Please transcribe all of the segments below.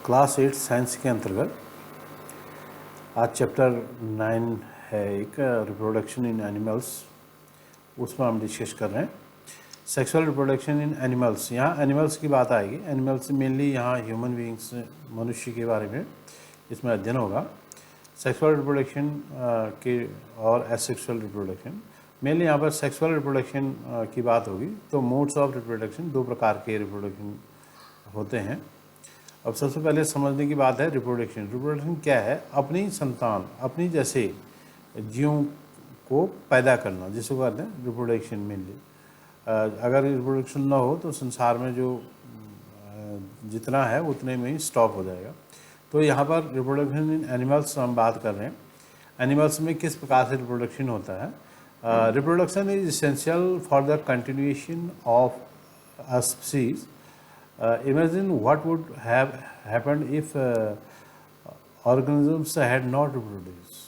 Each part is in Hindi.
क्लास 8 साइंस के अंतर्गत आज चैप्टर 9 है एक रिप्रोडक्शन इन एनिमल्स, उसमें हम डिस्कस कर रहे हैं सेक्सुअल रिप्रोडक्शन इन एनिमल्स। यहाँ एनिमल्स की बात आएगी। एनिमल्स मेनली यहाँ ह्यूमन बीइंग्स, मनुष्य के बारे में इसमें अध्ययन होगा। सेक्सुअल रिप्रोडक्शन के और एसेक्सुअल रिप्रोडक्शन, मेनली यहाँ पर सेक्सुअल रिप्रोडक्शन की बात होगी। तो मोड्स ऑफ रिप्रोडक्शन, दो प्रकार के रिप्रोडक्शन होते हैं। अब सबसे पहले समझने की बात है रिप्रोडक्शन। रिप्रोडक्शन क्या है? अपनी संतान, अपनी जैसे जीवों को पैदा करना, जिसको कहते हैं रिप्रोडक्शन मेनली। अगर रिप्रोडक्शन ना हो तो संसार में जो जितना है उतने में ही स्टॉप हो जाएगा। तो यहाँ पर रिप्रोडक्शन इन एनिमल्स हम बात कर रहे हैं। एनिमल्स में किस प्रकार से रिप्रोडक्शन होता है? Reproduction is essential for the continuation of a species. Imagine what would have happened if organisms had not reproduced।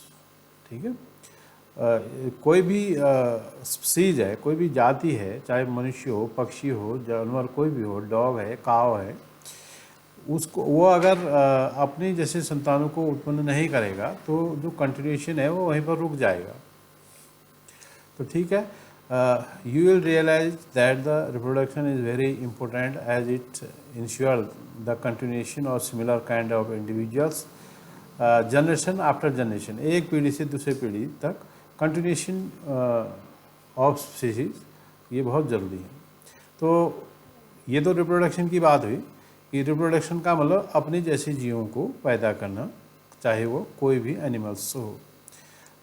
ठीक है, कोई भी स्पीसीज है, कोई भी जाति है, चाहे मनुष्य हो, पक्षी हो, जानवर कोई भी हो, डॉग है, काव है, उसको वो अगर अपनी जैसे संतानों को उत्पन्न नहीं करेगा तो जो कंटिन्यूएशन है वो वहीं पर रुक जाएगा। तो ठीक है, you will realize that the reproduction is very important as it ensures the continuation of similar kind of individuals generation after generation। एक पीढ़ी से दूसरे पीढ़ी तक continuation of species ये बहुत ज़रूरी है। तो ये तो रिप्रोडक्शन की बात हुई कि रिप्रोडक्शन का मतलब अपने जैसे जीवों को पैदा करना, चाहे वो कोई भी एनिमल्स हो।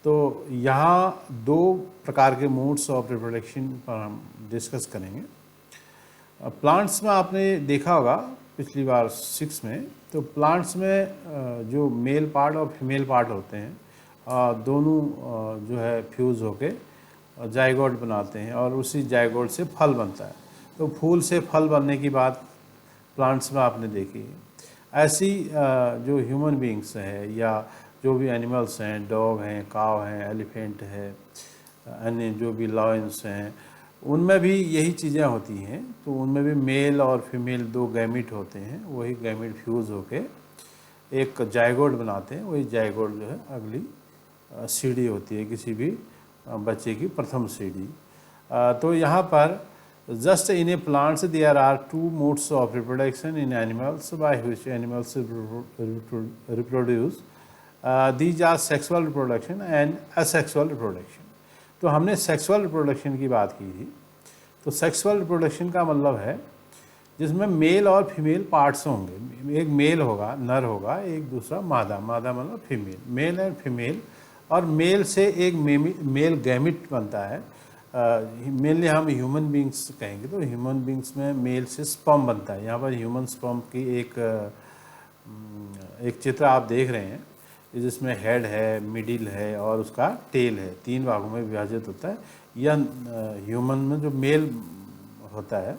तो यहाँ दो प्रकार के मोड्स ऑफ रिप्रोडक्शन पर हम डिस्कस करेंगे। प्लांट्स में आपने देखा होगा पिछली बार 6 में, तो प्लांट्स में जो मेल पार्ट और फीमेल पार्ट होते हैं, दोनों जो है फ्यूज़ होके जाइगोट बनाते हैं और उसी जाइगोट से फल बनता है। तो फूल से फल बनने की बात प्लांट्स में आपने देखी है। ऐसी जो ह्यूमन बीइंग्स है या जो भी एनिमल्स हैं, डॉग हैं, काव हैं, एलिफेंट है, अन्य जो भी लॉयंस हैं, उनमें भी यही चीज़ें होती हैं। तो उनमें भी मेल और फीमेल दो गैमिट होते हैं, वही गैमिट फ्यूज़ होके एक जाइगोट बनाते हैं। वही जाइगोट जो है अगली सीढ़ी होती है किसी भी बच्चे की, प्रथम सीढ़ी। तो यहाँ पर just in a plants there are 2 modes of reproduction in animals by which animals reproduce. These are sexual reproduction and asexual reproduction. तो हमने सेक्सुअल रिप्रोडक्शन की बात की थी। तो सेक्सुअल रिप्रोडक्शन का मतलब है जिसमें मेल और फीमेल पार्ट्स होंगे। एक मेल होगा, नर होगा, एक दूसरा मादा। मादा मतलब फीमेल, मेल एंड फीमेल। और मेल से एक मेल गैमिट बनता है। मेनली हम ह्यूमन बींग्स कहेंगे तो ह्यूमन बींग्स में मेल से स्पर्म बनता है। यहाँ पर ह्यूमन स्पर्म की एक चित्र आप देख रहे हैं, जिसमें हेड है, मिडिल है और उसका टेल है। 3 भागों में विभाजित होता है। यह ह्यूमन में जो मेल होता है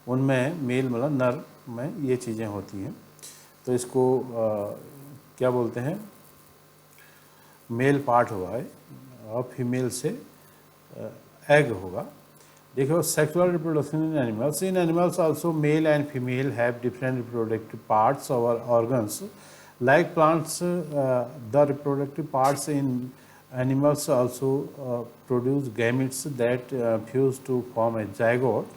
उनमें मेल मतलब नर में ये चीज़ें होती हैं। तो इसको क्या बोलते हैं, मेल पार्ट हुआ है और फीमेल से एग होगा। देखो, sexual reproduction in animals. In animals also male and female have different reproductive parts और organs. Like plants, the reproductive parts in animals also produce gametes that fuse to form a zygote।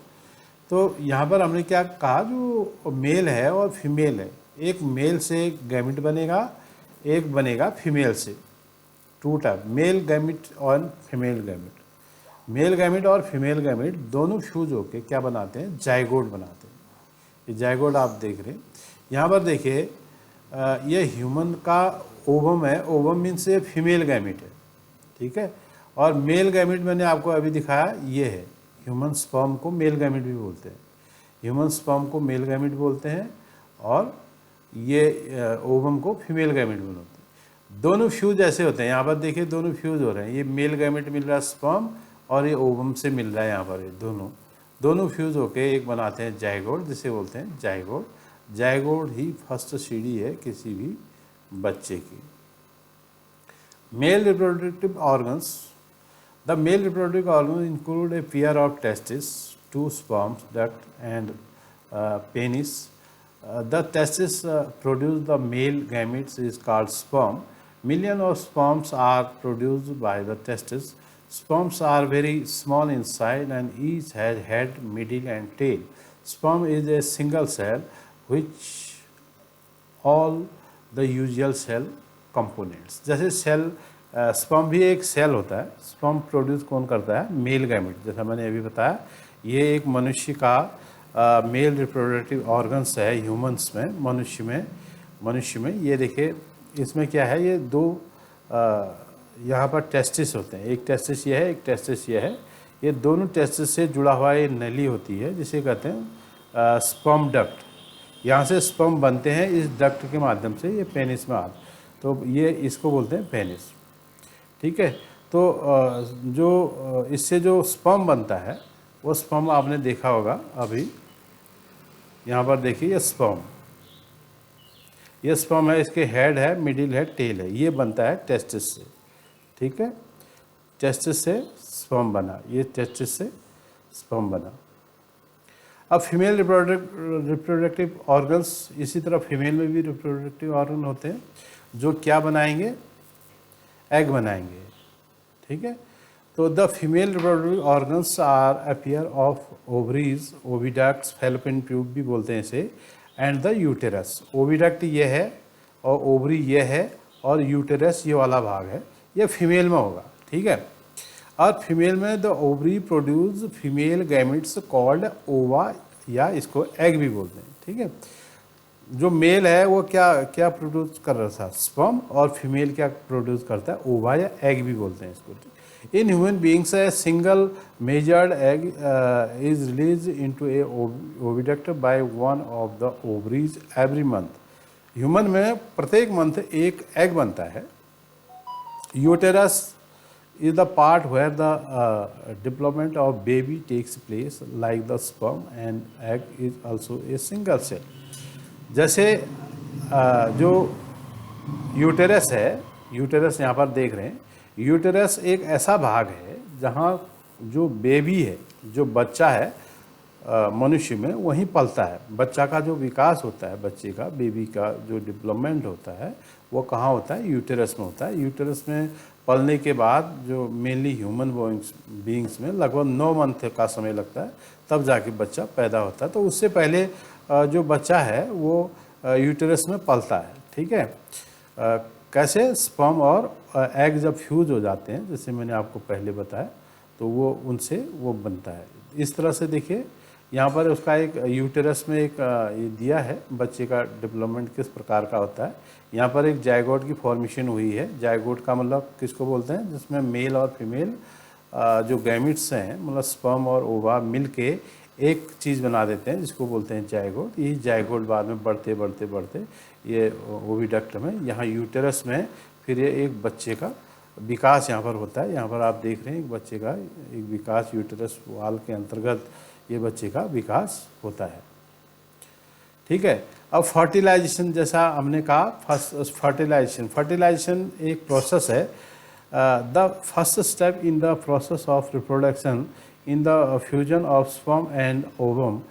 तो यहाँ पर हमने क्या कहा, जो मेल है और फीमेल है, एक मेल से गैमिट बनेगा, एक बनेगा फीमेल से। 2 टाइप, मेल गैमिट और फीमेल गैमिट। मेल गैमिट और फीमेल गैमिट दोनों फ्यूज होके क्या बनाते हैं, जाइगोट बनाते हैं। ये जाइगोट आप देख रहे हैं। यहाँ पर देखिए, ये ह्यूमन का ओवम है। ओवम मीन्स ये फीमेल गैमिट है, ठीक है। और मेल गैमिट मैंने आपको अभी दिखाया, ये है। ह्यूमन स्पर्म को मेल गैमिट भी बोलते हैं। ह्यूमन स्पर्म को मेल गैमिट बोलते हैं और ये ओवम को फीमेल गैमिट बोलते हैं। दोनों फ्यूज ऐसे होते हैं। यहाँ पर देखिए, दोनों फ्यूज हो रहे हैं। ये मेल गैमिट मिल रहा है स्पर्म और ये ओवम से मिल रहा है। यहाँ पर ये दोनों फ्यूज होके एक बनाते हैं जाइगोट, जिसे बोलते हैं जाइगोट। जाइगोट ही फर्स्ट सीढ़ी है किसी भी बच्चे की। Mail reproductive organs. The mail reproductive organs include a pair of testis, 2 sperm duct and penis। The testes produce the male gametes is called sperm. Million of sperms are produced by the testes. Sperms are very small inside and each has head, middle and tail. Sperm is a single cell which all the usual cell components. जैसे सेल स्पर्म भी एक सेल होता है. स्पर्म प्रोड्यूस कौन करता है? Male gamete. जैसा मैंने अभी बताया, ये एक मनुष्य का मेल रिप्रोडक्टिव ऑर्गन्स है ह्यूमंस में, मनुष्य में. ये देखिए इसमें क्या है, ये दो यहाँ पर टेस्टिस होते हैं. एक टेस्टिस ये है, एक टेस्टिस ये है. ये दोनों टेस्टिस से जुड़ा हुआ ये नली होती है जिसे कहते हैं स्पर्म डक्ट. यहाँ से स्पर्म बनते हैं इस डक्ट के माध्यम से, ये पेनिस में आते. तो ये इसको बोलते हैं पेनिस. ठीक है. तो जो इससे जो स्पर्म बनता है वो स्पर्म आपने देखा होगा अभी. यहाँ पर देखिए ये स्पर्म है, इसके हेड है, मिडिल है, टेल है. ये बनता है टेस्टिस से. ठीक है. टेस्टिस से स्पर्म बना, ये टेस्टिस से स्पर्म बना. अब फीमेल रिप्रोडक्टिव ऑर्गन्स, इसी तरह फीमेल में भी रिप्रोडक्टिव ऑर्गन होते हैं जो क्या बनाएंगे? एग बनाएंगे. ठीक है. तो the female reproductive organs are appear of ovaries, oviducts, Fallopian tube भी बोलते हैं इसे, एंड द यूटेरस. ओविडक्ट ये है और ओवरी ये है और यूटेरस ये वाला भाग है, ये फीमेल में होगा. ठीक है. और फीमेल में the ovary produce female gametes called ओवा, या इसको एग भी बोलते हैं. ठीक है. जो मेल है वो क्या प्रोड्यूस कर रहा था? स्पर्म. और फीमेल क्या प्रोड्यूस करता है? ओवा या एग भी बोलते हैं इसको. In human beings a single measured egg is release into A oviduct by one of the ovaries every month. Human में प्रत्येक मंथ एक एग बनता है. Uterus is the part where the development of baby takes place, like the sperm and egg is also a single cell. जैसे जो यूटेरस है, यूटेरस यहाँ पर देख रहे हैं, यूटेरस एक ऐसा भाग है जहाँ जो बेबी है, जो बच्चा है मनुष्य में, वहीं पलता है. बच्चा का जो विकास होता है, बच्चे का, बेबी का जो डेवलपमेंट होता है वो कहाँ होता है? यूटेरस में होता है. यूटेरस में पलने के बाद जो मेनली ह्यूमन बीइंग्स में लगभग 9 मंथ का समय लगता है, तब जाके बच्चा पैदा होता है. तो उससे पहले जो बच्चा है वो यूटेरस में पलता है. ठीक है. कैसे? स्पर्म और एग जब फ्यूज हो जाते हैं, जैसे मैंने आपको पहले बताया, तो वो उनसे वो बनता है. इस तरह से देखिए यहाँ पर उसका एक यूटेरस में एक ये दिया है बच्चे का डेवलपमेंट किस प्रकार का होता है. यहाँ पर एक जायगोट की फॉर्मेशन हुई है. जायगोट का मतलब किसको बोलते हैं? जिसमें मेल और फीमेल जो गैमेट्स हैं, मतलब स्पर्म और ओवा मिल के एक चीज़ बना देते हैं जिसको बोलते हैं जायगोट. ये जायगोट बाद में बढ़ते बढ़ते बढ़ते ये ओविडक्ट में, यहाँ यूटेरस में फिर ये एक बच्चे का विकास यहाँ पर होता है. यहाँ पर आप देख रहे हैं एक बच्चे का एक विकास यूटेरस वाल के अंतर्गत ये बच्चे का विकास होता है. ठीक है. अब फर्टिलाइजेशन, जैसा हमने कहा, फर्टिलाइजेशन एक प्रोसेस है. The first step in the process of reproduction in the fusion of sperm and ovum.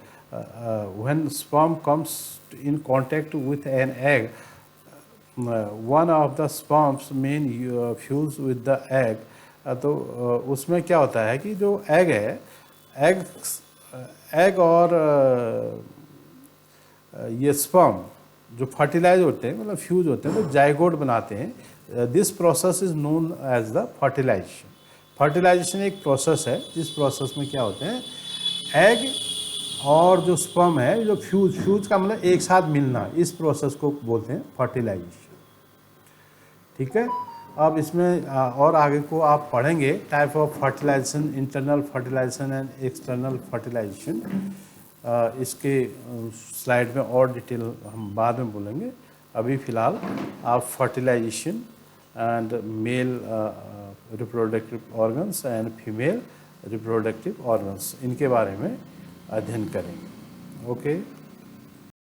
When sperm comes in contact with an egg, one of the sperms main fuse with the egg. तो उसमें क्या होता है कि जो एग है, एग और ये स्पर्म जो फर्टिलाइज होते हैं, मतलब फ्यूज होते हैं, तो जायगोट बनाते हैं. This process is known as the fertilisation. Fertilisation एक प्रोसेस है जिस प्रोसेस में क्या होते हैं, एग और जो स्पर्म है, जो फ्यूज का मतलब एक साथ मिलना, इस प्रोसेस को बोलते हैं फर्टिलाइजेशन. ठीक है. अब इसमें और आगे को आप पढ़ेंगे type of fertilisation, internal fertilisation and external fertilisation. इसके स्लाइड में और डिटेल हम बाद में बोलेंगे. अभी फ़िलहाल आप fertilisation and male reproductive organs and female reproductive organs, इनके बारे में अध्ययन करेंगे. ओके.